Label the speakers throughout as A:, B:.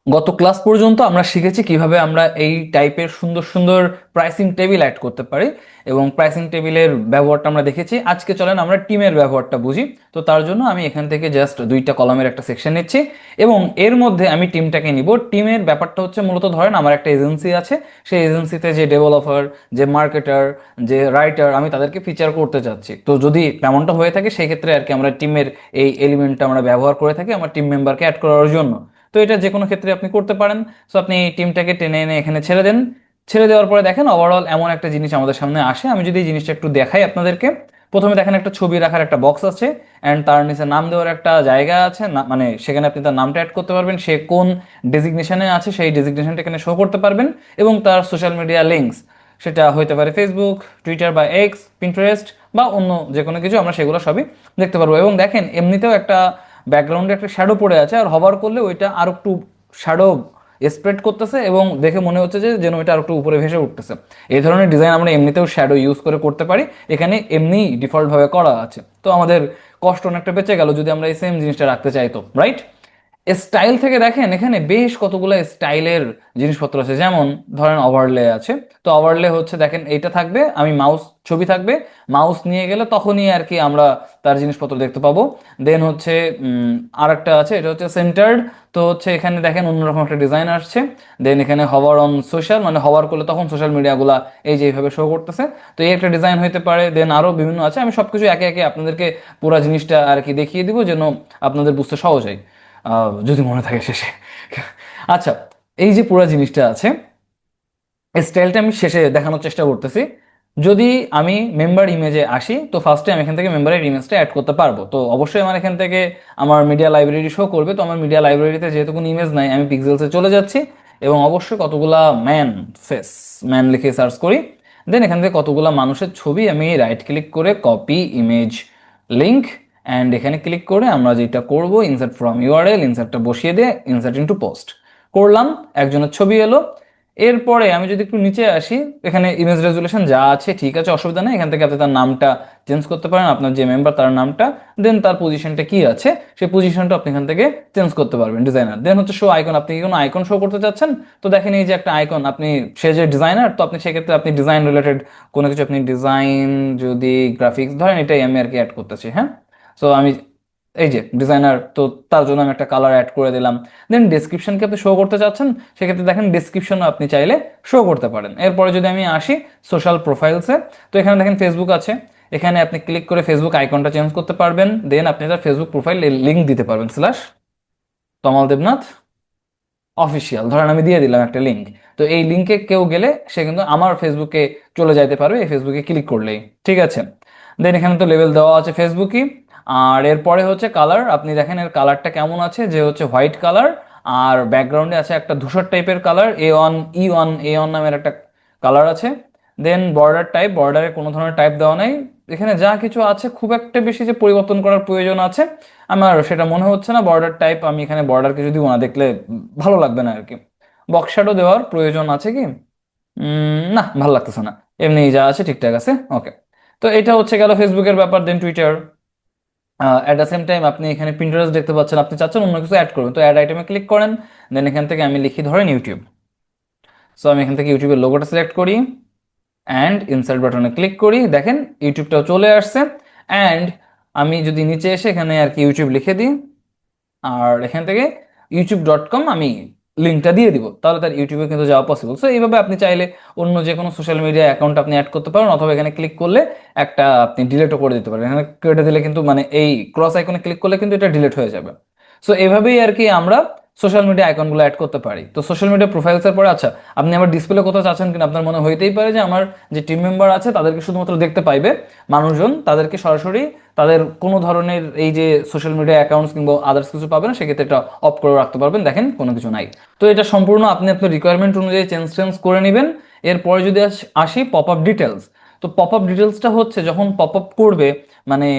A: গত ক্লাস পর্যন্ত আমরা শিখেছি কিভাবে আমরা এই টাইপের সুন্দর সুন্দর প্রাইসিং টেবিল অ্যাড করতে পারি এবং প্রাইসিং টেবিলের ব্যবহারটা আমরা দেখেছি। আজকে চলেন আমরা টিমের ব্যবহারটা বুঝি। তো তার জন্য আমি এখান থেকে জাস্ট দুইটা কলামের একটা সেকশন নিচ্ছি এবং এর মধ্যে আমি টিমটাকে নিব। টিমের ব্যাপারটা হচ্ছে মূলত ধরেন আমার একটা এজেন্সি আছে, সেই এজেন্সিতে যে ডেভেলপার, যে মার্কেটার, যে রাইটার, আমি তাদেরকে ফিচার করতে চাচ্ছি। তো যদি তেমনটা হয়ে থাকে সেই ক্ষেত্রে আর কি আমরা টিমের এই এলিমেন্টটা আমরা ব্যবহার করে থাকি আমার টিম মেম্বারকে অ্যাড করার জন্য। তো এটা যে কোনো ক্ষেত্রে আপনি করতে পারেন। সো আপনি টিমটাকে টেনে এনে এখানে ছেড়ে দেন। ছেড়ে দেওয়ার পরে দেখেন ওভারঅল এমন একটা জিনিস আমাদের সামনে আসে। আমি যদি এই জিনিসটা একটু দেখাই আপনাদেরকে, প্রথমে দেখেন একটা ছবি রাখার একটা বক্স আছে অ্যান্ড তার নিচে নাম দেওয়ার একটা জায়গা আছে না, মানে সেখানে আপনি তার নামটা অ্যাড করতে পারবেন, সে কোন ডেজিগনেশনে আছে সেই ডেজিগনেশনটা এখানে শো করতে পারবেন এবং তার সোশ্যাল মিডিয়া লিঙ্কস, সেটা হতে পারে ফেসবুক, টুইটার বা এক্স, পিন্টারেস্ট বা অন্য যে কোনো কিছু, আমরা সেগুলো সবই দেখতে পারবো। এবং দেখেন এমনিতেও একটা ব্যাকগ্রাউন্ডে একটা শ্যাডো পড়ে আছে, আর হভার করলে ওইটা আর একটু শ্যাডো স্প্রেড করতেছে এবং দেখে মনে হচ্ছে যে যেন ওইটা আর একটু উপরে ভেসে উঠতেছে। এই ধরনের ডিজাইন আমরা এমনিতেও শ্যাডো ইউজ করে করতে পারি, এখানে এমনি ডিফল্টভাবে করা আছে। তো আমাদের কষ্ট অনেকটা বেঁচে গেল যদি আমরা এই সেম জিনিসটা রাখতে চাই, তো রাইট। স্টাইল থেকে দেখেন এখানে বেশ কতগুলো স্টাইলের জিনিসপত্র আছে। যেমন ধরেন ওভারলে আছে, তো ওভারলে হচ্ছে দেখেন এইটা থাকবে, আমি মাউস, ছবি থাকবে, মাউস নিয়ে গেলে তখনই আর কি আমরা তার জিনিসপত্র দেখতে পাবো। দেন হচ্ছে আর একটা আছে, এটা হচ্ছে সেন্টার্ড। তো হচ্ছে এখানে দেখেন অন্যরকম একটা ডিজাইন আসছে। দেন এখানে হভার অন সোশ্যাল, মানে হভার করলে তখন সোশ্যাল মিডিয়াগুলা এই যে এইভাবে শো করতেছে। তো এই একটা ডিজাইন হইতে পারে। দেন আরো বিভিন্ন আছে, আমি সবকিছু একে একে আপনাদেরকে পুরো জিনিসটা আর কি দেখিয়ে দিব যেন আপনাদের বুঝতে সহজ হয়, যদি মনে থাকে শেষে। আচ্ছা, এই যে পুরো জিনিসটা আছে, স্টাইলটা আমি শেষে দেখানোর চেষ্টা করতেছি। যদি আমি মেম্বার ইমেজে আসি, তো ফার্স্টে আমি এখান থেকে মেম্বারের ইমেজটা অ্যাড করতে পারবো। তো অবশ্যই আমার এখান থেকে আমার মিডিয়া লাইব্রেরি শো করবে। তো আমার মিডিয়া লাইব্রেরিতে যেহেতু কোনো ইমেজ নাই, আমি পিক্সেলসে চলে যাচ্ছি এবং অবশ্যই কতগুলা ম্যান ফেস, ম্যান লিখে সার্চ করি। দেন এখান থেকে কতগুলা মানুষের ছবি আমি রাইট ক্লিক করে কপি ইমেজ লিঙ্ক, অ্যান্ড এখানে ক্লিক করে আমরা যেটা করব, ইনসার্ট ফ্রম ইউআরএল, ইনসার্টটা বসিয়ে দিয়ে ইনসার্ট ইনটু পোস্ট করলাম, একজনের ছবি এলো। এরপরে আমি যদি একটু নিচে আসি, এখানে ইমেজ রেজুলেশন যা আছে ঠিক আছে, অসুবিধা নেই। এখান থেকে আপনি তার নামটা চেঞ্জ করতে পারেন, আপনার যে মেম্বার তার নামটা, দেন তার পজিশনটা কি আছে সেই পজিশনটা আপনি এখান থেকে চেঞ্জ করতে পারবেন ডিজাইনার। দেন হচ্ছে শো আইকন, আপনি কি কোনো আইকন শো করতে চাচ্ছেন, তো দেখেন এই যে একটা আইকন, আপনি সে যে ডিজাইনার, তো আপনি সেক্ষেত্রে আপনি ডিজাইন রিলেটেড কোনো কিছু, আপনি ডিজাইন, যদি গ্রাফিক্স ধরেন, এটাই আমি আর কি অ্যাড করতেছি, হ্যাঁ। সো আমি এই যে ডিজাইনার, তো তার জন্য আমি একটা কালার অ্যাড করে দিলাম। দেন ডেসক্রিপশনকে আপনি শো করতে চাচ্ছেন, সেক্ষেত্রে দেখেন ডেসক্রিপশনও আপনি চাইলে শো করতে পারেন। এরপরে যদি আমি আসি সোশ্যাল প্রোফাইলসে, তো এখানে দেখেন ফেসবুক আছে, এখানে আপনি ক্লিক করে ফেসবুক আইকনটা চেঞ্জ করতে পারবেন। দেন আপনি তার ফেসবুক প্রোফাইল লিঙ্ক দিতে পারবেন, স্ল্যাশ তমাল দেবনাথ অফিসিয়াল, ধরেন আমি দিয়ে দিলাম একটা লিঙ্ক। তো এই লিঙ্কে কেউ গেলে সে কিন্তু আমার ফেসবুকে চলে যাইতে পারবে এই ফেসবুকে ক্লিক করলেই, ঠিক আছে। দেন এখানে তো লেভেল দেওয়া আছে ফেসবুকই। আর এরপরে হচ্ছে কালার, আপনি দেখেন এর কালারটা কেমন আছে, যে হচ্ছে হোয়াইট কালার, আর ব্যাকগ্রাউন্ডে আছে একটা ধূসর টাইপের কালার, এ ওয়ান নামের একটা কালার আছে। দেন বর্ডার টাইপ, বর্ডারে কোনো ধরনের টাইপ দেওয়া নাই। এখানে যা কিছু আছে খুব একটা বেশি যে পরিবর্তন করার প্রয়োজন আছে আমার সেটা মনে হচ্ছে না। বর্ডার টাইপ আমি এখানে বর্ডার কিছু দিব না, দেখলে ভালো লাগবে না আর কি। বক্স শ্যাডো দেওয়ার প্রয়োজন আছে কি? না, ভালো লাগতেছে না, এমনি যা আছে ঠিকঠাক আছে, ওকে। তো এটা হচ্ছে গেল ফেসবুকের ব্যাপার। Then Twitter, at the same time আপনি এখানে পিন্টারেস্ট দেখতে পাচ্ছেন, আপনি চাচ্ছেন অন্য কিছু অ্যাড করবেন, তো অ্যাড আইটেমে ক্লিক করেন। দেন এখান থেকে আমি লিখি ধরেন ইউটিউব। সো আমি এখান থেকে ইউটিউবের লোগোটা সিলেক্ট করি অ্যান্ড ইনসার্ট বাটনে ক্লিক করি, দেখেন ইউটিউবটাও চলে আসছে। অ্যান্ড আমি যদি নিচে এসে এখানে আর কি ইউটিউব লিখে দিই, আর এখান থেকে youtube.com আমি লিঙ্কটা দিয়ে দিব, তাহলে তার ইউটিউবে কিন্তু যাওয়া পসিবল। সো এইভাবে আপনি চাইলে অন্য যে কোনো সোশ্যাল মিডিয়া অ্যাকাউন্ট আপনি অ্যাড করতে পারেন, অথবা এখানে ক্লিক করলে একটা আপনি ডিলিটও করে দিতে পারেন। এখানে কেটে দিলে কিন্তু, মানে এই ক্রস আইকনে ক্লিক করলে কিন্তু এটা ডিলিট হয়ে যাবে। সো এভাবেই আর কি আমরা সোশ্যাল মিডিয়া আইকনগুলো অ্যাড করতে পারি। তো সোশ্যাল মিডিয়া প্রোফাইলসের পরে, আচ্ছা, আপনি আমার ডিসপ্লে কোথাও চাচ্ছেন কিনা, আপনার মনে হইতেই পারে যে আমার যে টিম মেম্বার আছে তাদেরকে শুধুমাত্র দেখতে পাইবে মানুষজন, তাদেরকে সরাসরি তাদের কোনো ধরনের এই যে সোশ্যাল মিডিয়া অ্যাকাউন্টস কিংবা আদার্স কিছু পাবে না, সেক্ষেত্রে এটা অফ করে রাখতে পারবেন, দেখেন কোনো কিছু নাই। তো এটা সম্পূর্ণ আপনি আপনার রিকোয়ারমেন্ট অনুযায়ী চেঞ্জ টেঞ্জ করে নেবেন। এরপরে যদি আসি পপ আপ ডিটেলস, তো পপ আপ ডিটেলসটা হচ্ছে যখন পপ আপ করবে, মানে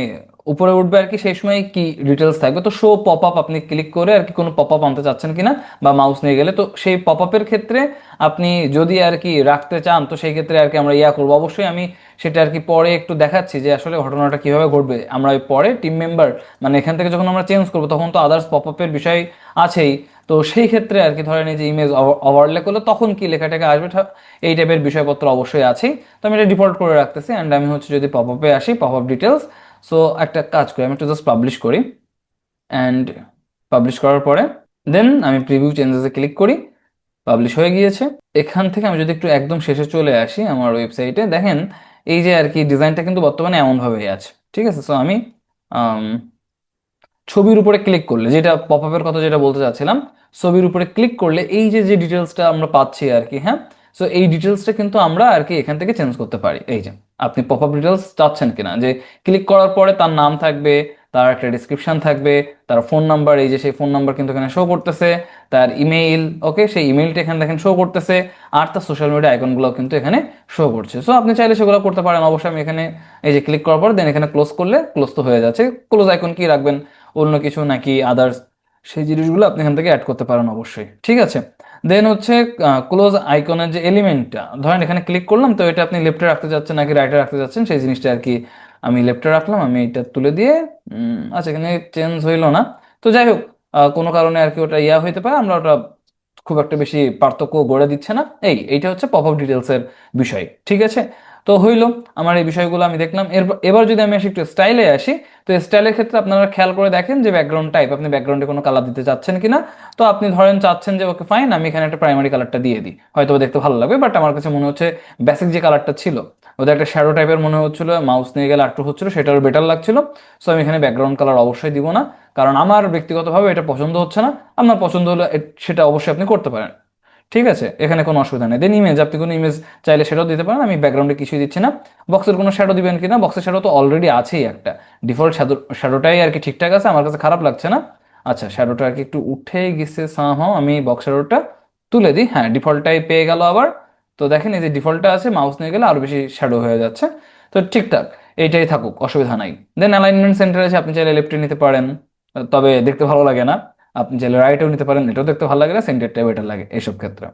A: উপরে উঠবে আর কি, সেই সময় কি ডিটেলস থাকবে। তো শো পপ আপ আপনি ক্লিক করে আর কি কোনো পপ আপ আনতে চাচ্ছেন কিনা, বা মাউস নিয়ে গেলে, তো সেই পপ আপের ক্ষেত্রে আপনি যদি আর কি রাখতে চান, তো সেই ক্ষেত্রে আর কি আমরা ইয়া করবো। অবশ্যই আমি সেটা আর কি পরে একটু দেখাচ্ছি যে আসলে ঘটনাটা কিভাবে ঘটবে। আমরা ওই পরে টিম মেম্বার, মানে এখান থেকে যখন আমরা চেঞ্জ করবো তখন তো আদার্স পপ আপের বিষয় আছেই, তো সেই ক্ষেত্রে আর কি ধরেন এই যে ইমেজ ওভারলে করলে তখন কি লেখাটাকে আসবে, এই টাইপের বিষয়পত্র অবশ্যই আছেই। তো আমি এটা ডিফল্ট করে রাখতেছি। অ্যান্ড আমি হচ্ছে যদি পপ আপে আসি, পপ আপ ডিটেলস, সো একটা কাজ করি, আমি একটু জাস্ট পাবলিশ করি। অ্যান্ড পাবলিশ করার পরে দেন আমি প্রিভিউ চেঞ্জেসে ক্লিক করি, পাবলিশ হয়ে গিয়েছে। এখান থেকে আমি যদি একটু একদম শেষে চলে আসি আমার ওয়েবসাইটে, দেখেন এই যে আর কি ডিজাইনটা কিন্তু বর্তমানে এমনভাবেই আছে, ঠিক আছে। সো আমি আম, ছবির উপরে ক্লিক করলে, যেটা পপ আপের কথা যেটা বলতে চাচ্ছিলাম, ছবির উপরে ক্লিক করলে এই যে যে ডিটেলসটা আমরা পাচ্ছি আর কি, হ্যাঁ, সো এই ডিটেলসটা কিন্তু আমরা আর কি এখান থেকে চেঞ্জ করতে পারি। এই যে আপনি পপ আপ ডিটেলস চাচ্ছেন কিনা, যে ক্লিক করার পরে তার নাম থাকবে, তার একটা ডিসক্রিপশন থাকবে, তার ফোন নাম্বার, এই যে সেই ফোন নাম্বার কিন্তু এখানে শো করতেছে, তার ইমেইল, ওকে, সেই ইমেইলটা এখানে দেখেন শো করতেছে, আর তার সোশ্যাল মিডিয়া আইকনগুলো কিন্তু এখানে শো করছে। সো আপনি চাইলে সেগুলো করতে পারেন। অবশ্যই আমি এখানে এই যে ক্লিক করার পর দেন এখানে ক্লোজ করলে ক্লোজ তো হয়ে যাচ্ছে। ক্লোজ আইকন কি রাখবেন, অন্য কিছু নাকি আদার্স, সেই জিনিসগুলো আপনি এখান থেকে অ্যাড করতে পারেন অবশ্যই, ঠিক আছে। দেন হচ্ছে ক্লোজ আইকনের যে এলিমেন্টটা, ধরেন এখানে ক্লিক করলাম, তো এটা আপনি লেফটে রাখতে চাচ্ছেন নাকি রাইটে রাখতে চাচ্ছেন, সেই জিনিসটা আর কি আমি লেফটে রাখলাম। আমি এটা তুলে দিয়ে আচ্ছা, এখানে চেঞ্জ হইলো না, তো যাই হোক, কোনো কারণে আর কি ওটা ইয়া হইতে পারে, আমরা ওটা খুব একটা বেশি পার্থক্য গড়ে দিচ্ছে না। এইটা হচ্ছে পপ আপ ডিটেলস এর বিষয়, ঠিক আছে। তো হইলো আমার এই বিষয়গুলো আমি দেখলাম। এবার যদি আমি আসি একটু স্টাইলে আসি, তো স্টাইলের ক্ষেত্রে আপনারা খেয়াল করে দেখেন যে ব্যাকগ্রাউন্ড টাইপ, আপনি ব্যাকগ্রাউন্ডে কোনো কালার দিতে চাচ্ছেন কিনা। তো আপনি ধরেন চাচ্ছেন যে ওকে ফাইন, আমি এখানে একটা প্রাইমারি কালারটা দিয়ে দিই, হয়তো দেখতে ভালো লাগবে, বাট আমার কাছে মনে হচ্ছে বেসিক যে কালারটা ছিল ওদের একটা শ্যাডো টাইপের মনে হচ্ছিল, মাউস নিয়ে গেলে একটু হচ্ছিল, সেটারও বেটার লাগছিল। সো আমি এখানে ব্যাকগ্রাউন্ড কালার অবশ্যই দিব না, কারণ আমার ব্যক্তিগতভাবে এটা পছন্দ হচ্ছে না। আপনার পছন্দ হলে সেটা অবশ্যই আপনি করতে পারেন, ঠিক আছে, এখানে কোনো অসুবিধা নেই। দেন ইমেজ, আপনি কোনো ইমেজ চাইলে সেটাও দিতে পারেন, আমি ব্যাকগ্রাউন্ডে কিছুই দিচ্ছি না। বক্সের কোনো শ্যাডো দিবেন কিনা, বক্সের শ্যাডো তো অলরেডি আছেই একটা, ডিফল্ট শ্যাডোটাই আর কি ঠিকঠাক আছে, আমার কাছে খারাপ লাগছে না। আচ্ছা, শ্যাডোটা আর কি একটু উঠে গেছে সামহাও, আমি বক্স শ্যাডোটা তুলে দিই, হ্যাঁ ডিফল্টটাই পেয়ে গেল আবার। তো দেখেন এই যে ডিফল্টটা আছে, মাউস নিয়ে গেলে আরো বেশি শ্যাডো হয়ে যাচ্ছে। তো ঠিকঠাক এইটাই থাকুক, অসুবিধা নাই। দেন অ্যালাইনমেন্ট সেন্টার আছে, আপনি চাইলে লেফটে নিতে পারেন, তবে দেখতে ভালো লাগে না। আপনি চাইলে রাইটেও নিতে পারেন, এটাও দেখতে ভালো লাগে না, সেন্টারটাই বেটার লাগে এইসব ক্ষেত্রে।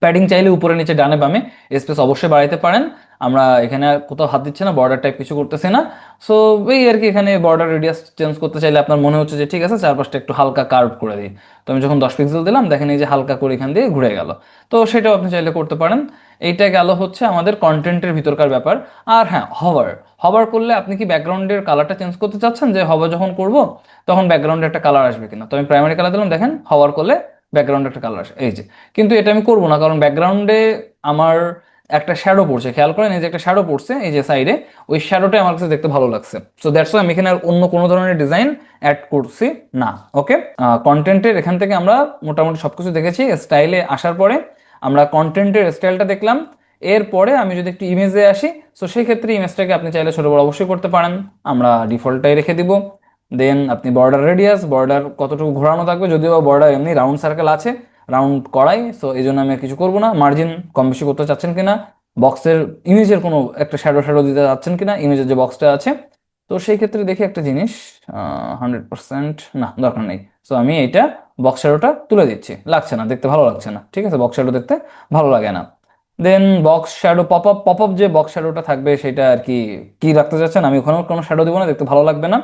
A: প্যাডিং চাইলে উপরে নিচে ডানে বামে স্পেস অবশ্যই বাড়াইতে পারেন। আমরা এখানে আর কোথাও হাত দিচ্ছি না, বর্ডার টাইপ কিছু করতেছি না। সো এই আর কি, এখানে বর্ডার রেডিয়াস চেঞ্জ করতে চাইলে আপনার মনে হচ্ছে যে ঠিক আছে চারপাশটা একটু হালকা কার্ভ করে দিই, তো আমি যখন 10 পিক্সেল দিলাম দেখেন এই যে হালকা করে এখান দিয়ে ঘুরে গেল। তো সেটাও আপনি চাইলে করতে পারেন। এইটা গেল হচ্ছে আমাদের কন্টেন্টের ভিতরকার ব্যাপার। আর হ্যাঁ, হভার, হভার করলে আপনি কি ব্যাকগ্রাউন্ডের কালারটা চেঞ্জ করতে চাচ্ছেন, যে হভার যখন করব তখন ব্যাকগ্রাউন্ডে একটা কালার আসবে কিনা। তো আমি প্রাইমারি কালার দিলাম, দেখেন হভার করলে ব্যাকগ্রাউন্ডে একটা কালার আসে, এই যে। কিন্তু এটা আমি করবো না, কারণ ব্যাকগ্রাউন্ডে আমার একটা শ্যাডো পড়ছে, খেয়াল করেন এই যে একটা শ্যাডো পড়ছে এই যে সাইডে, ওই শ্যাডোটাই আমার কাছে দেখতে ভালো লাগছে। সো দ্যাটস ওয়াই আমি এখানে আর অন্য কোনো ধরনের ডিজাইন অ্যাড করছি না, ওকে। কন্টেন্টের এখান থেকে আমরা মোটামুটি সবকিছু দেখেছি। স্টাইলে আসার পরে আমরা কন্টেন্টের স্টাইলটা দেখলাম। এরপরে আমি যদি একটু ইমেজে আসি, সো সেই ক্ষেত্রে ইমেজটাকে আপনি চাইলে ছোট বড় অবশ্যই করতে পারেন, আমরা ডিফল্টটাই রেখে দিব। দেন আপনি বর্ডার রেডিয়াস, বর্ডার কতটুকু ঘোরানো থাকবে, যদিও বর্ডার এমনি রাউন্ড সার্কেল আছে, রাউন্ড করাই, সো এই জন্য আমি আর কিছু করবো না। মার্জিন কম বেশি করতে চাচ্ছেন কিনা, বক্সের ইমেজের কোনো একটা শ্যাডো শ্যাডো দিতে চাচ্ছেন কিনা ইমেজের যে বক্সটা আছে, তো সেই ক্ষেত্রে দেখি একটা জিনিস, 100% না, দরকার নেই। সো আমি এইটা বক্স শ্যাডোটা তুলে দিচ্ছি, লাগছে না, দেখতে ভালো লাগছে না, ঠিক আছে, বক্স শ্যাডো দেখতে ভালো লাগে না। Then box shadow pop up, pop up যে বক্স শ্যাডোটা থাকবে সেটা আর কি কি রাখতে চাচ্ছেন, আমি ওখানেও কোনো শ্যাডো দিব না, দেখতে ভালো লাগবে না।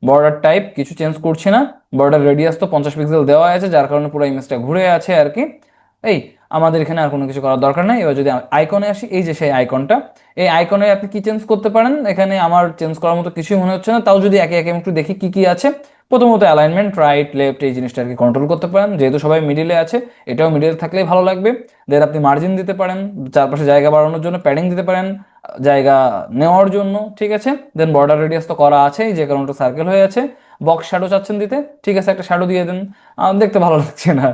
A: বর্ডার টাইপ কিছু চেঞ্জ করছি না, বর্ডার রেডিয়াস তো 50 পিক্সেল দেওয়া আছে, যার কারণে পুরো ইমেজটা ঘুরে আছে আর কি। এই আমাদের এখানে আর কোনো কিছু করার দরকার নেই। এবার যদি আইকনে আসি, এই যে সেই আইকনটা, এই আইকনে আপনি কি চেঞ্জ করতে পারেন, এখানে আমার চেঞ্জ করার মতো কিছুই মনে হচ্ছে না। তাও যদি একে একে আমি একটু দেখি কি কি আছে। প্রথমত অ্যালাইনমেন্ট, রাইট লেফট, এই জিনিসটা আর কি কন্ট্রোল করতে পারেন, যেহেতু সবাই মিডিলে আছে, এটাও মিডিলে থাকলেই ভালো লাগবে। দেন আপনি মার্জিন দিতে পারেন, চারপাশে জায়গা বাড়ানোর জন্য প্যাডিং দিতে পারেন, জায়গা নেওয়ার জন্য, ঠিক আছে। দেন বর্ডার রেডিয়াস তো করা আছে, যে কারণটা সার্কেল হয়ে আছে। বক্স শ্যাডো চাচ্ছেন দিতে, ঠিক আছে, একটা শ্যাডো দিয়ে দেন, দেখতে ভালো লাগছে না।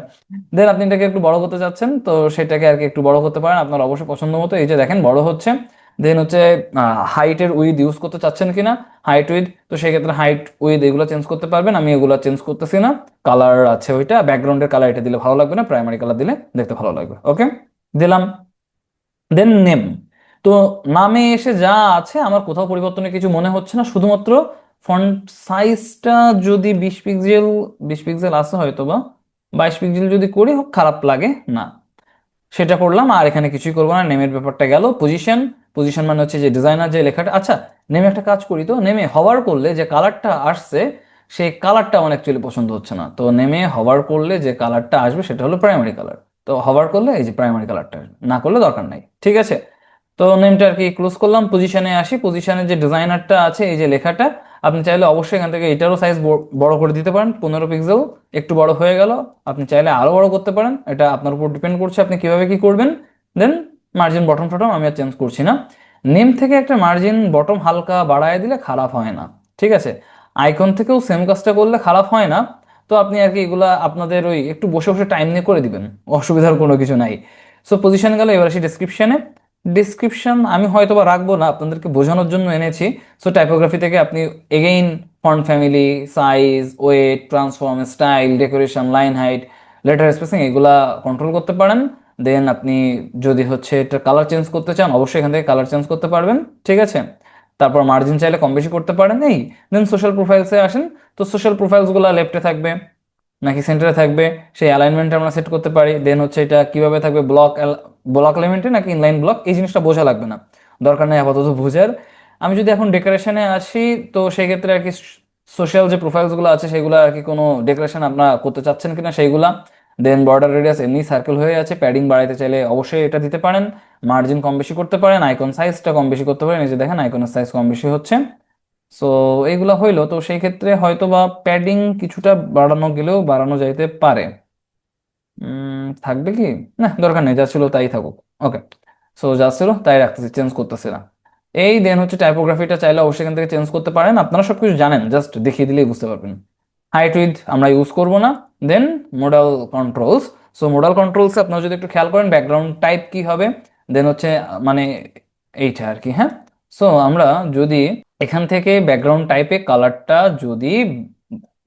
A: দেন আপনি এটাকে একটু বড় করতে চাচ্ছেন, তো সেটাকে আর কি একটু বড় করতে পারেন আপনার অবশ্যই পছন্দ মতো, এই যে দেখেন বড় হচ্ছে। দেন হচ্ছে হাইটের উইথ ইউজ করতে চাচ্ছেন কিনা, হাইট উইথ, তো সেক্ষেত্রে হাইট উইথ এগুলো চেঞ্জ করতে পারবেন, আমি এগুলো চেঞ্জ করতেছি না। কালার আছে ওইটা, ব্যাকগ্রাউন্ডের কালার এটা দিলে ভালো লাগবে না, প্রাইমারি কালার দিলে দেখতে ভালো লাগবে, ওকে, দিলাম। দেন নেম, তো নামে এসে যা আছে আমার কোথাও পরিবর্তনের কিছু মনে হচ্ছে না, শুধুমাত্র ফন্ট সাইজটা যদি 20 পিক্সেল, 20 পিক্সেল আছে হয়তো বা 22 পিক্সেল যদি করি হোক, খারাপ লাগে না, সেটা করলাম। আর এখানে কিছুই করবো না, নেমের ব্যাপারটা গেল। পজিশন, পজিশন মানে হচ্ছে যে ডিজাইনার যে লেখাটা, আচ্ছা নেমে একটা কাজ করি, তো নেমে হওয়ার করলে যে কালারটা আসছে সেই কালারটা আমার অ্যাকচুয়ালি পছন্দ হচ্ছে না। তো নেমে হভার করলে যে কালারটা আসবে সেটা হলো প্রাইমারি কালার। তো হভার করলে এই যে প্রাইমারি কালারটা আসবে, না করলে দরকার নাই, ঠিক আছে। তো নেমটা আর কি ক্লোজ করলাম, পজিশনে আসি। পজিশনে যে ডিজাইনারটা আছে, এই যে লেখাটা, আপনি চাইলে অবশ্যই এখান থেকে এটারও সাইজ বড় করে দিতে পারেন, 15 পিক্সেল, একটু বড় হয়ে গেল। আপনি চাইলে আরো বড় করতে পারেন, এটা আপনার উপর ডিপেন্ড করছে আপনি কিভাবে কি করবেন। দেন মার্জিন বটম টটম আমি আর চেঞ্জ করছি না। নেম থেকে একটা মার্জিন বটম হালকা বাড়ায় দিলে খারাপ হয় না, ঠিক আছে। আইকন থেকেও সেম কাজটা করলে খারাপ হয় না। তো আপনি আর কি এগুলা আপনাদের ওই একটু বসে বসে টাইম নিয়ে করে দিবেন, অসুবিধার কোনো কিছু নাই। সো পজিশন গেল, এবার আসি ডিসক্রিপশনে। ডিসক্রিপশন আমি হয়তো বা রাখবো না, আপনাদেরকে বোঝানোর জন্য এনেছি। সো টাইপোগ্রাফি থেকে আপনি again font family, size, weight, transform, style, decoration, line height, letter spacing এগুলা কন্ট্রোল করতে পারেন। দেন আপনি যদি হচ্ছে এটা কালার চেঞ্জ করতে চান, অবশ্যই এখান থেকে কালার চেঞ্জ করতে পারবেন, ঠিক আছে। তারপর মার্জিন চাইলে কম বেশি করতে পারেন এই। দেন সোশ্যাল প্রোফাইলসে আসেন। তো সোশ্যাল প্রোফাইলসগুলো লেফটে থাকবে নাকি সেন্টারে থাকবে, সেই অ্যালাইনমেন্ট আমরা সেট করতে পারি। দেন হচ্ছে এটা কিভাবে থাকবে, ব্লক ব্লক এলিমেন্টে নাকি ইনলাইন ব্লক, এই জিনিসটা বোঝা লাগবে না, দরকার নেই আপাতত বোঝার। আমি যদি এখন ডেকোরেশনে আসি, তো সেই ক্ষেত্রে আর কি সোশ্যাল যে প্রোফাইলসগুলো আছে সেগুলো আর কি কোনো ডেকোরেশন আপনারা করতে চাচ্ছেন কিনা সেইগুলা। দেন বর্ডার রেডিয়াস এমনি সার্কেল হয়ে আছে, প্যাডিং বাড়াইতে চাইলে অবশ্যই এটা দিতে পারেন। মার্জিন কম বেশি করতে পারেন, আইকন সাইজটা কম বেশি করতে পারেন, এই যে দেখেন আইকনের সাইজ কম বেশি হচ্ছে। সো এইগুলা হইলো। তো সেই ক্ষেত্রে হয়তো বা প্যাডিং কিছুটা বাড়ানো গেলেও বাড়ানো যাইতে পারে। থাকবে কি, না দরকার নেই, যা ছিল তাই থাকুক। ওকে, সো যা ছিল তাই রাখতেছি, চেঞ্জ করতেছি না। এই দেন হচ্ছে টাইপোগ্রাফিটা চাইলে অবশ্যই এখান থেকে চেঞ্জ করতে পারেন, আপনারা সবকিছু জানেন, জাস্ট দেখিয়ে দিলেই বুঝতে পারবেন। হাইট উইথ আমরা ইউজ করব না। Then modal controls. So modal controls আপনারা যদি একটু খেয়াল করেন, ব্যাকগ্রাউন্ড টাইপ কি হবে, দেন হচ্ছে মানে এইটা আর কি, হ্যাঁ। সো আমরা যদি এখান থেকে ব্যাকগ্রাউন্ড টাইপে কালারটা যদি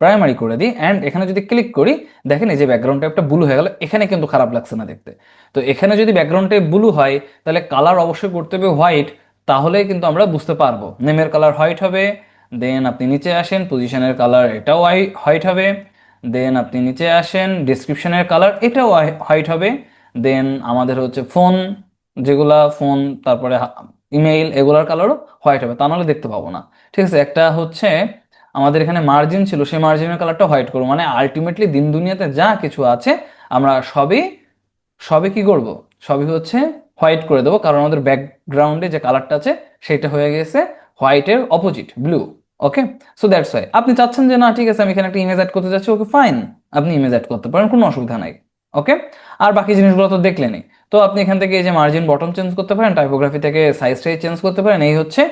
A: প্রাইমারি করে দিই অ্যান্ড এখানে যদি ক্লিক করি, দেখেন এই যে ব্যাকগ্রাউন্ড টাইপটা ব্লু হয়ে গেল, এখানে কিন্তু খারাপ লাগছে না দেখতে। তো এখানে যদি ব্যাকগ্রাউন্ড টাইপ ব্লু হয়, তাহলে কালার অবশ্যই করতে হবে হোয়াইট, তাহলে কিন্তু আমরা বুঝতে পারবো। নেমের কালার হোয়াইট হবে। দেন আপনি নিচে আসেন, পজিশনের কালার এটাও হোয়াইট হবে। দেন আপনি নিচে আসেন, ডিসক্রিপশনের কালার এটাও হোয়াইট হবে। দেন আমাদের হচ্ছে ফোন, যেগুলা ফোন, তারপরে ইমেইল, এগুলার কালারও হোয়াইট হবে, তা নাহলে দেখতে পাবো না, ঠিক আছে। একটা হচ্ছে আমাদের এখানে মার্জিন ছিল, সেই মার্জিনের কালারটা হোয়াইট করবো, মানে আলটিমেটলি দিন দুনিয়াতে যা কিছু আছে আমরা সবই সবই কি করব, সবই হচ্ছে হোয়াইট করে দেবো, কারণ আমাদের ব্যাকগ্রাউন্ডে যে কালারটা আছে সেটা হয়ে গেছে হোয়াইটের opposite, blue. Okay, so that's why আপনি চাচ্ছেন যে না ঠিক আছে আমি এখানে একটা ইমেজ অ্যাড করতে যাচ্ছি, ওকে ফাইন, আপনি ইমেজ অ্যাড করতে পারেন, কোনো অসুবিধা নাই। ওকে, আর বাকি জিনিসগুলো তো দেখলেনই। তো আপনি এখান থেকে এই যে মার্জিন বটম চেঞ্জ করতে পারেন, টাইপোগ্রাফি থেকে সাইজটাই চেঞ্জ করতে পারেন, এই হচ্ছে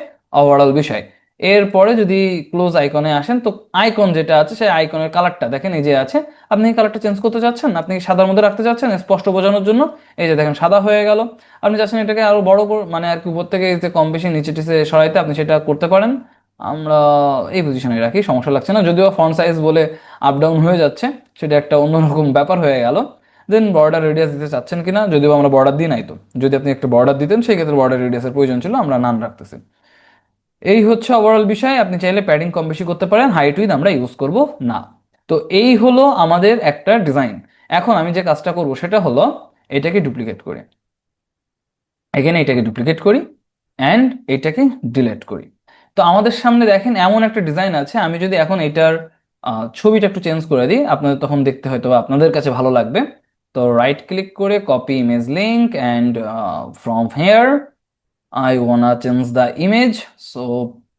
A: ওভারঅল বিষয়। এরপরে যদি ক্লোজ আইকনে আসেন, তো আইকন যেটা আছে সেই আইকনের কালারটা দেখেন এই যে আছে, আপনি এই কালারটা চেঞ্জ করতে চাচ্ছেন, আপনি সাদার মধ্যে রাখতে চাচ্ছেন স্পষ্ট বোঝানোর জন্য, এই যে দেখেন সাদা হয়ে গেল। আপনি চাচ্ছেন এটাকে আরো বড় মানে আর কি উপর থেকে এই যে কম বেশি নিচে টিচে সরাইতে, আপনি সেটা করতে পারেন। আমরা এই পজিশনে রাখি, সমস্যা লাগছে না, যদিও ফন্ট সাইজ বলে আপ ডাউন হয়ে যাচ্ছে, সেটা একটা অন্যরকম ব্যাপার হয়ে গেল। দেন বর্ডার রেডিয়াস দিতে চাচ্ছেন কিনা, যদিও আমরা বর্ডার দিই নাই, তো যদি আপনি একটা বর্ডার দিতেন সেই ক্ষেত্রে বর্ডার রেডিয়াসের প্রয়োজন ছিল, আমরা নান রাখতেছি। এই হচ্ছে ওভারঅল বিষয়। আপনি চাইলে প্যাডিং কম বেশি করতে পারেন, হাইট উইথ আমরা ইউজ করব না। তো এই হলো আমাদের একটা ডিজাইন। এখন আমি যে কাজটা করব সেটা হলো এটাকে ডুপ্লিকেট করি, এখানে এটাকে ডুপ্লিকেট করি অ্যান্ড এটাকে ডিলিট করি। তো আমাদের সামনে দেখেন এমন একটা ডিজাইন আছে। আমি যদি এখন এটার ছবিটা একটু চেঞ্জ করে দিই, আপনাদের তখন দেখতে হয়তো বা আপনাদের কাছে ভালো লাগবে। তো রাইট ক্লিক করে copy image link and from here I wanna change the image, so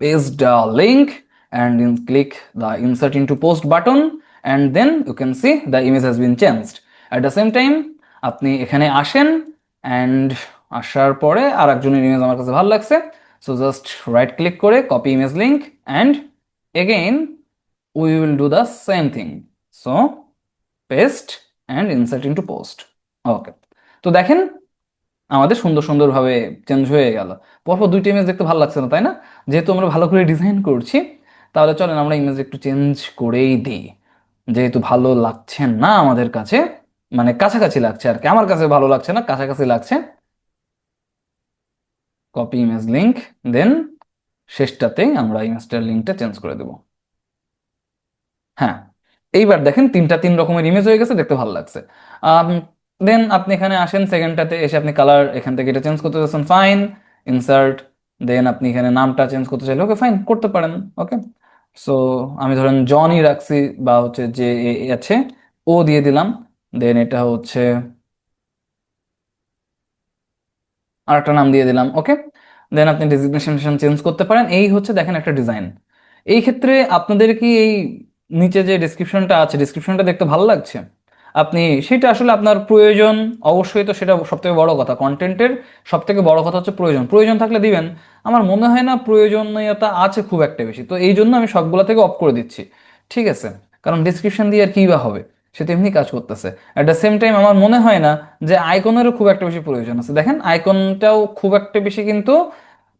A: paste the link and then click the insert into post button and then you can see the image has been changed. At the same time আপনি এখানে আসেন and আসার পরে আর একজনের image আমার কাছে ভালো লাগছে, so just right click করে copy image link and again we will do the same thing, so paste and insert into post. Okay, তো দেখেন আমাদের সুন্দর সুন্দরভাবে চেঞ্জ হয়ে গেল। পরপর দুইটা ইমেজ দেখতে ভালো লাগছে না, তাই না? যেহেতু আমরা ভালো করে ডিজাইন করছি, তাহলে চলেন আমরা ইমেজ একটু চেঞ্জ করেই দিই। যেহেতু ভালো লাগছে না আমাদের কাছে, মানে কাছাকাছি লাগছে আর কি, আমার কাছে ভালো লাগছে না, কাছাকাছি লাগছে। কপি ইমেজ লিঙ্ক, দেন শেষটাতেই আমরা ইমেজটার লিঙ্কটা চেঞ্জ করে দেবো। হ্যাঁ, এইবার দেখেন তিনটা তিন রকমের ইমেজ হয়ে গেছে, দেখতে ভালো লাগছে। দেন আপনি এখানে আসেন, সেকেন্ডটাতে এসে আপনি কালার এখান থেকে এটা চেঞ্জ করতে চাচ্ছেন, ফাইন, ইনসার্ট। দেন আপনি এখানে নামটা চেঞ্জ করতে চাইলে ওকে ফাইন করতে পারেন। ওকে, সো আমি ধরেন জনই রাখছি, বা হচ্ছে যে আছে ও দিয়ে দিলাম। দেন এটা হচ্ছে আরেকটা নাম দিয়ে দিলাম, ওকে। দেন আপনি ডেজিগনেশন চেঞ্জ করতে পারেন। এই হচ্ছে দেখেন একটা ডিজাইন। এই ক্ষেত্রে আপনাদের কি এই নিচে যে ডিসক্রিপশনটা আছে, ডিসক্রিপশনটা দেখতে ভালো লাগছে? আপনি সেটা আসলে আপনার প্রয়োজন, অবশ্যই তো সেটা সবথেকে বড় কথা। কন্টেন্টের সবথেকে বড় কথা হচ্ছে প্রয়োজন। প্রয়োজন থাকলে দিবেন। আমার মনে হয় না প্রয়োজনীয়তা আছে খুব একটা বেশি, তো এই জন্য আমি সবগুলা থেকে অফ করে দিচ্ছি। ঠিক আছে, কারণ ডিসক্রিপশন দিয়ে আর কি বা হবে, সে তো এমনি কাজ করতেছে। অ্যাট দ্য সেম টাইম আমার মনে হয় না যে আইকনেরও খুব একটা বেশি প্রয়োজন আছে। দেখেন আইকনটাও খুব একটা বেশি কিন্তু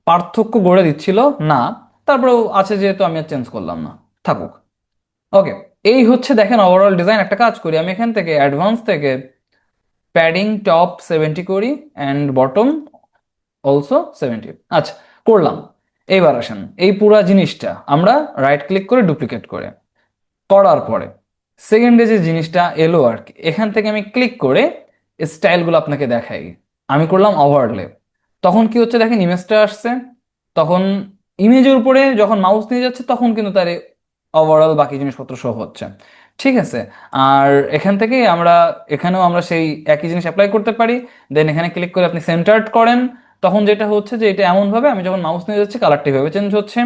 A: পার্থক্য গড়ে দিচ্ছিল না। তারপরেও আছে যেহেতু আমি আর চেঞ্জ করলাম না, থাকুক। ওকে, এই হচ্ছে দেখেন ওভারঅল ডিজাইন। একটা কাজ করি, আমি এখান থেকে অ্যাডভান্স থেকে প্যাডিং টপ 70 করি অ্যান্ড বটম অলসো 70। আচ্ছা, করলাম। এইবার আসেন, এই পুরা জিনিসটা আমরা রাইট ক্লিক করে ডুপ্লিকেট করে করার পরে সেকেন্ডে যে জিনিসটা এলো আর কি, এখান থেকে আমি ক্লিক করে স্টাইলগুলো আপনাকে দেখাই। আমি করলাম ওভারলে। তখন কি হচ্ছে দেখেন, ইমেজটা আসছে। তখন ইমেজের উপরে যখন মাউস নিয়ে যাচ্ছে তখন কিন্তু তার ওভারঅল বাকি জিনিসপত্র শো হচ্ছে। ঠিক আছে। আর এখান থেকে আমরা এখানেও আমরা সেই একই জিনিস অ্যাপ্লাই করতে পারি। দেন এখানে ক্লিক করে আপনি সেন্টার্ড করেন। তখন যেটা হচ্ছে যে এটা এমনভাবে আমি যখন মাউস নিয়ে যাচ্ছি কালারটা এভাবে চেঞ্জ হচ্ছে।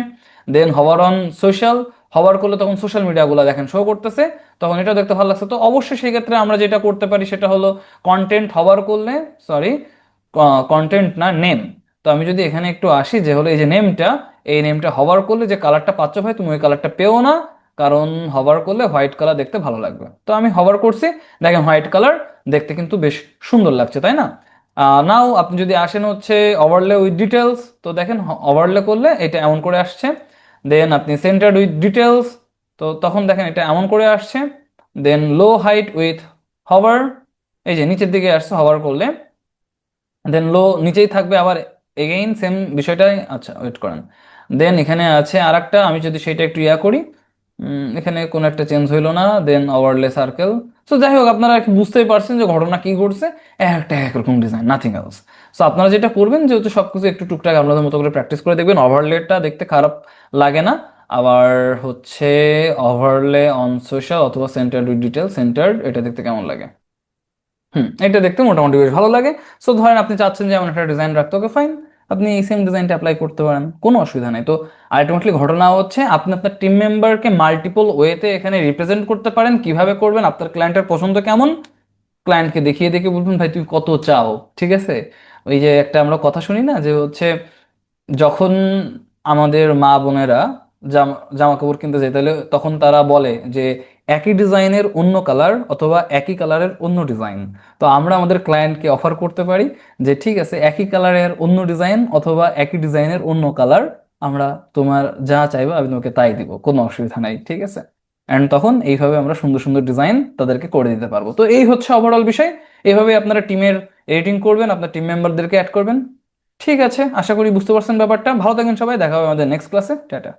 A: দেন হভার অন সোশ্যাল, হভার করলে তখন সোশ্যাল মিডিয়াগুলো দেখেন শো করতেছে। তখন এটা দেখতে ভালো লাগছে। তো অবশ্যই সেই ক্ষেত্রে আমরা যেটা করতে পারি সেটা হলো কন্টেন্ট হভার করলে, সরি কন্টেন্ট না, নেম। তো আমি যদি এখানে একটু আসি, যে হলো এই যে নেমটা, এই নেমটা হভার করলে যে কালারটা পাচ্ছ ভাই তুমি ওই কালারটা পেও না। কারণ হভার করলে হোয়াইট কালার দেখতে ভালো লাগবে। তো আমি হভার করছি, দেখেন হোয়াইট কালার দেখতে কিন্তু বেশ সুন্দর লাগছে, তাই না? নাও আপনি যদি আসেন হচ্ছে ওভারলে উইথ ডিটেলস, তো দেখেন ওভারলে করলে এটা এমন করে আসছে। দেন আপনি সেন্টার্ড উইথ ডিটেলস, তো তখন দেখেন এটা এমন করে আসছে। দেন লো হাইট উইথ হভার, এই যে নিচের দিকে আসছে হভার করলে। দেন লো নিচেই থাকবে আবার, এগেইন সেম বিষয়টাই। আচ্ছা ওয়েট করেন। দেন এখানে আছে আর একটা, আমি যদি সেটা একটু ইয়া করি, এখানে কোনো একটা চেঞ্জ হইলো না। দেন ওভারলে সার্কেল। সো যাই হোক, আপনারা কি বুঝতেই পারছেন যে ঘটনা কি ঘটছে। একটা একরকম ডিজাইন, নাথিং এলস। সো আপনারা যেটা করবেন, যেহেতু সবকিছু একটু টুকটাক আপনাদের মতো করে প্র্যাকটিস করে দেখবেন, ওভারলেটা দেখতে খারাপ লাগে না। আবার হচ্ছে ওভারলে অন সোশ্যাল অথবা সেন্টার্ড উইথ ডিটেল, সেন্টার্ড, এটা দেখতে কেমন লাগে? এটা দেখতে মোটামুটি বেশ ভালো লাগে। সো ধরেন আপনি চাচ্ছেন যে এমন একটা ডিজাইন রাখতে, ওকে ফাইন, আপনি এই সেম ডিজাইনটা অ্যাপ্লাই করতে পারেন, কোনো অসুবিধা নেই। তো আলটিমেটলি ঘটনা হচ্ছে আপনি আপনার টিম মেম্বারকে মাল্টিপল ওয়েতে এখানে রিপ্রেজেন্ট করতে পারেন। কিভাবে করবেন, আপনার ক্লায়েন্টের পছন্দ কেমন, ক্লায়েন্টকে দেখিয়ে দেখিয়ে বলবেন ভাই তুমি কত চাও। ঠিক আছে, ওই যে একটা আমরা কথা শুনি না, যে হচ্ছে যখন আমাদের মা বোনেরা জামা জামা কাপড় কিনতে যায়, তাহলে তখন তারা বলে যে একই ডিজাইনের অন্য কালার অথবা একই কালারের অন্য ডিজাইন। তো আমরা আমাদের ক্লায়েন্টকে অফার করতে পারি যে ঠিক আছে, একই কালারের অন্য ডিজাইন অথবা একই ডিজাইনের অন্য কালার, আমরা তোমার যা চাইবো আমি তোমাকে তাই দিব, কোনো অসুবিধা নাই। ঠিক আছে, অ্যান্ড তখন এইভাবে আমরা সুন্দর সুন্দর ডিজাইন তাদেরকে করে দিতে পারবো। তো এই হচ্ছে ওভারঅল বিষয়। এইভাবে আপনারা টিমের এডিটিং করবেন, আপনার টিম মেম্বারদেরকে অ্যাড করবেন। ঠিক আছে, আশা করি বুঝতে পারছেন ব্যাপারটা। ভালো থাকেন সবাই, দেখা হবে আমাদের নেক্সট ক্লাসে। টাটা।